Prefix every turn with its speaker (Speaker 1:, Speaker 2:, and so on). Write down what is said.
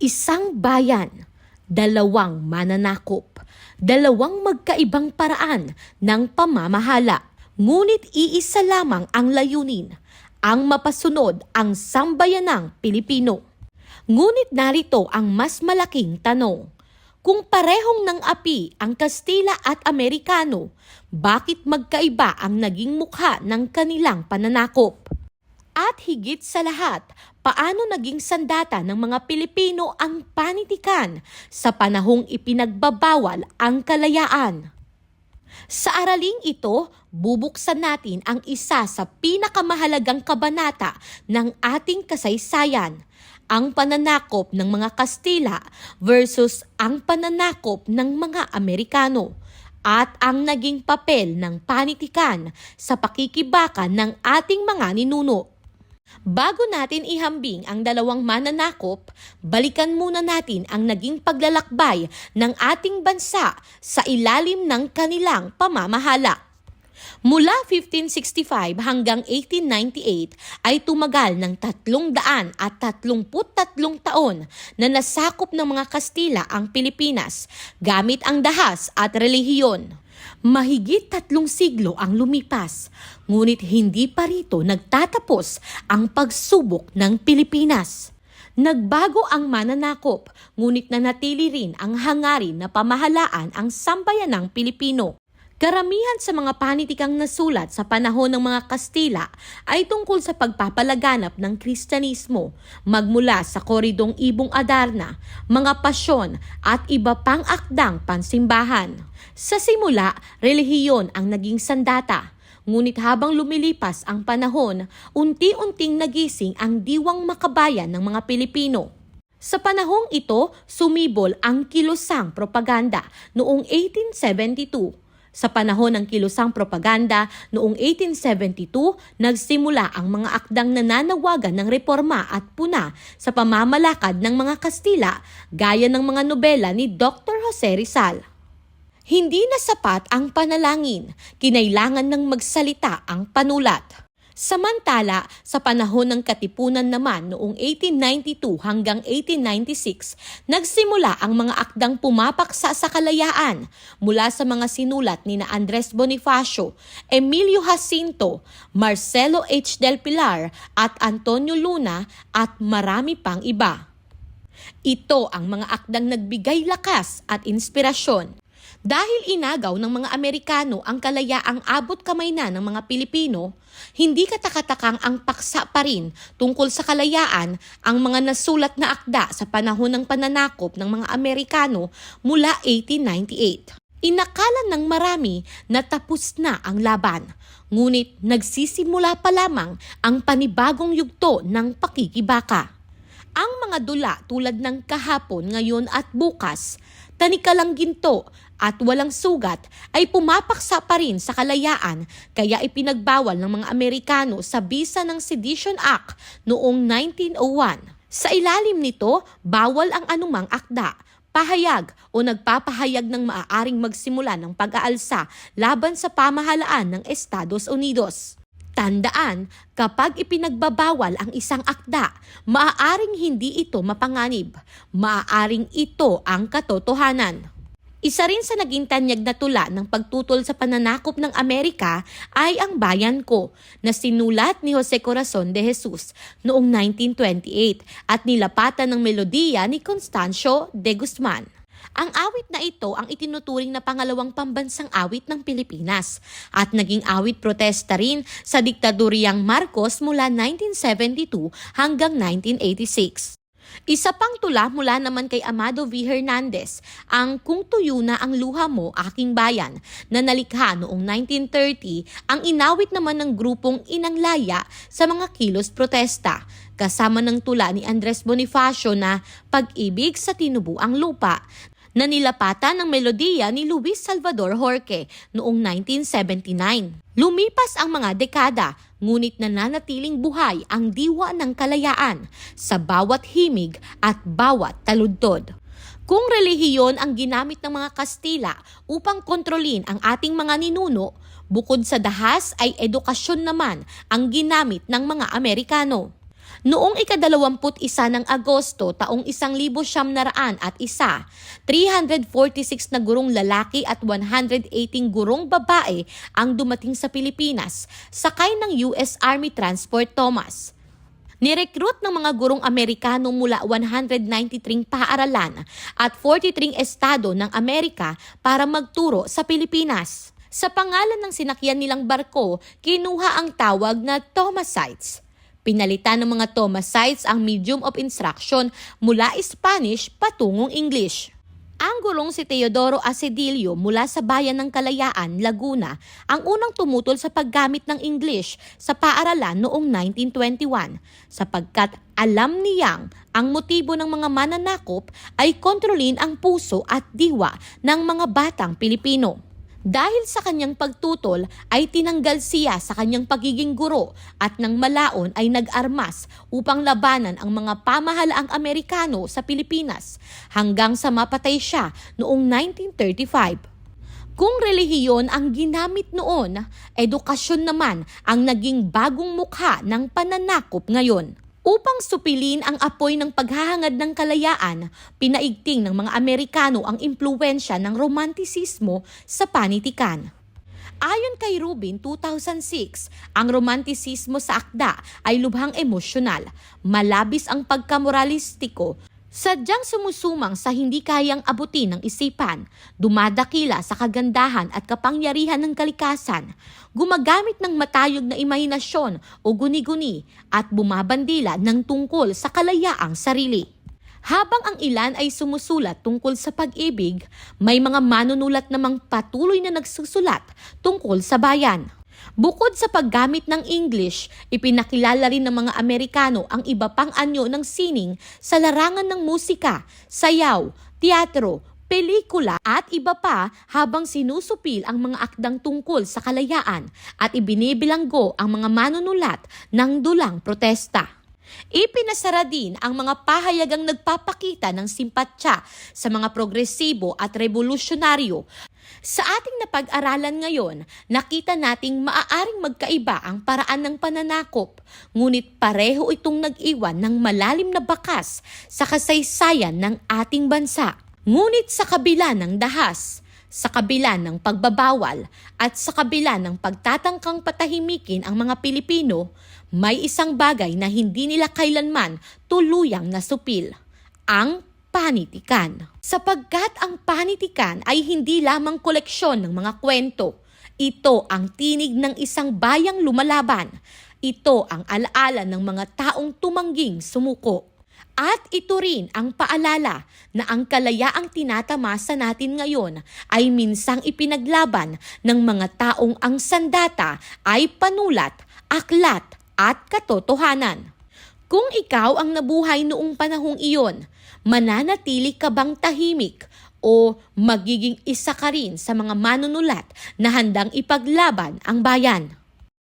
Speaker 1: Isang bayan, dalawang mananakop, dalawang magkaibang paraan ng pamamahala. Ngunit iisa lamang ang layunin, ang mapasunod ang sambayanang Pilipino. Ngunit narito ang mas malaking tanong. Kung parehong ng api ang Kastila at Amerikano, bakit magkaiba ang naging mukha ng kanilang pananakop? At higit sa lahat, paano naging sandata ng mga Pilipino ang panitikan sa panahong ipinagbabawal ang kalayaan? Sa araling ito, bubuksan natin ang isa sa pinakamahalagang kabanata ng ating kasaysayan, ang pananakop ng mga Kastila versus ang pananakop ng mga Amerikano at ang naging papel ng panitikan sa pakikibaka ng ating mga ninuno. Bago natin ihambing ang dalawang mananakop, balikan muna natin ang naging paglalakbay ng ating bansa sa ilalim ng kanilang pamamahala. Mula 1565 hanggang 1898 ay tumagal ng 333 taon na nasakop ng mga Kastila ang Pilipinas gamit ang dahas at relihiyon. Mahigit 3 siglo ang lumipas, ngunit hindi pa rito nagtatapos ang pagsubok ng Pilipinas. Nagbago ang mananakop, ngunit nanatili rin ang hangarin na pamahalaan ang sambayanang Pilipino. Karamihan sa mga panitikang nasulat sa panahon ng mga Kastila ay tungkol sa pagpapalaganap ng Kristyanismo, magmula sa koridong Ibong Adarna, mga pasyon at iba pang akdang pansimbahan. Sa simula, relihiyon ang naging sandata, ngunit habang lumilipas ang panahon, unti-unting nagising ang diwang makabayan ng mga Pilipino. Sa panahong ito, sumibol ang kilusang propaganda noong 1872. Sa panahon ng kilusang propaganda noong 1872, nagsimula ang mga akdang nananawagan ng reforma at puna sa pamamalakad ng mga Kastila gaya ng mga nobela ni Dr. Jose Rizal. Hindi na sapat ang panalangin, kinailangan ng magsalita ang panulat. Samantala, sa panahon ng Katipunan naman noong 1892 hanggang 1896, nagsimula ang mga akdang pumapaksa sa kalayaan mula sa mga sinulat ni Andres Bonifacio, Emilio Jacinto, Marcelo H. del Pilar at Antonio Luna at marami pang iba. Ito ang mga akdang nagbigay lakas at inspirasyon. Dahil inagaw ng mga Amerikano ang kalayaang abot kamay na ng mga Pilipino, hindi katakatakang ang paksa pa rin tungkol sa kalayaan ang mga nasulat na akda sa panahon ng pananakop ng mga Amerikano mula 1898. Inakala ng marami na tapos na ang laban, ngunit nagsisimula pa lamang ang panibagong yugto ng pakikibaka. Ang mga dula tulad ng kahapon, ngayon at bukas, tanikalang ginto at walang sugat ay pumapaksa pa rin sa kalayaan, kaya ipinagbawal ng mga Amerikano sa bisa ng Sedition Act noong 1901. Sa ilalim nito, bawal ang anumang akda, pahayag o nagpapahayag ng maaaring magsimula ng pag-aalsa laban sa pamahalaan ng Estados Unidos. Tandaan, kapag ipinagbabawal ang isang akda, maaaring hindi ito mapanganib, maaaring ito ang katotohanan. Isa rin sa naging tanyag na tula ng pagtutol sa pananakop ng Amerika ay Ang Bayan Ko, na sinulat ni Jose Corazon de Jesus noong 1928 at nilapatan ng melodiya ni Constancio de Guzman. Ang awit na ito ang itinuturing na pangalawang pambansang awit ng Pilipinas at naging awit protesta rin sa diktadoryang Marcos mula 1972 hanggang 1986. Isa pang tula mula naman kay Amado V. Hernandez, ang Kung Tuyo Na Ang Luha Mo, Aking Bayan, na nalikha noong 1930, ang inawit naman ng grupong Inang Laya sa mga kilos protesta, kasama ng tula ni Andres Bonifacio na Pag-ibig sa Tinubuang Lupa, na nilapatan ng melodiya ni Luis Salvador Jorge noong 1979. Lumipas ang mga dekada, ngunit nananatiling buhay ang diwa ng kalayaan sa bawat himig at bawat taludtod. Kung relihiyon ang ginamit ng mga Kastila upang kontrolin ang ating mga ninuno, bukod sa dahas ay edukasyon naman ang ginamit ng mga Amerikano. Noong ika-21 ng Agosto taong 1901, 346 na gurong lalaki at 118 gurong babae ang dumating sa Pilipinas, sakay ng US Army Transport Thomas. Nirecruit ng mga gurong Amerikano mula 193 paaralan at 43 estado ng Amerika para magturo sa Pilipinas. Sa pangalan ng sinakyan nilang barko, kinuha ang tawag na Thomasites. Pinalitan ng mga Thomasites ang medium of instruction mula Spanish patungong English. Ang gurong si Teodoro Asedillo mula sa bayan ng Kalayaan, Laguna, ang unang tumutol sa paggamit ng English sa paaralan noong 1921 sapagkat alam niyang ang motibo ng mga mananakop ay kontrolin ang puso at diwa ng mga batang Pilipino. Dahil sa kanyang pagtutol ay tinanggal siya sa kanyang pagiging guro at nang malaon ay nag-armas upang labanan ang mga pamahalaang Amerikano sa Pilipinas hanggang sa mapatay siya noong 1935. Kung relihiyon ang ginamit noon, edukasyon naman ang naging bagong mukha ng pananakop ngayon. Upang supilin ang apoy ng paghahangad ng kalayaan, pinaigting ng mga Amerikano ang impluwensya ng romantisismo sa panitikan. Ayon kay Rubin, 2006, ang romantisismo sa akda ay lubhang emosyonal, malabis ang pagkamoralistiko, sadyang sumusumang sa hindi kayang abutin ng isipan, dumadakila sa kagandahan at kapangyarihan ng kalikasan, gumagamit ng matayog na imahinasyon o guni-guni at bumabandila ng tungkol sa kalayaang sarili. Habang ang ilan ay sumusulat tungkol sa pag-ibig, may mga manunulat namang patuloy na nagsusulat tungkol sa bayan. Bukod sa paggamit ng English, ipinakilala rin ng mga Amerikano ang iba pang anyo ng sining sa larangan ng musika, sayaw, teatro, pelikula at iba pa habang sinusupil ang mga akdang tungkol sa kalayaan at ibinibilanggo ang mga manunulat ng dulang protesta. Ipinasara din ang mga pahayagang nagpapakita ng simpatya sa mga progresibo at revolusyonaryo. Sa ating napag-aralan ngayon, nakita nating maaaring magkaiba ang paraan ng pananakop, ngunit pareho itong nag-iwan ng malalim na bakas sa kasaysayan ng ating bansa. Ngunit sa kabila ng dahas, sa kabila ng pagbabawal, at sa kabila ng pagtatangkang patahimikin ang mga Pilipino, may isang bagay na hindi nila kailanman tuluyang nasupil, ang panitikan. Sapagkat ang panitikan ay hindi lamang koleksyon ng mga kwento. Ito ang tinig ng isang bayang lumalaban. Ito ang alaala ng mga taong tumangging sumuko. At ito rin ang paalala na ang kalayaang tinatamasa natin ngayon ay minsang ipinaglaban ng mga taong ang sandata ay panulat, aklat at katotohanan. Kung ikaw ang nabuhay noong panahong iyon, mananatili ka bang tahimik o magiging isa ka rin sa mga manunulat na handang ipaglaban ang bayan?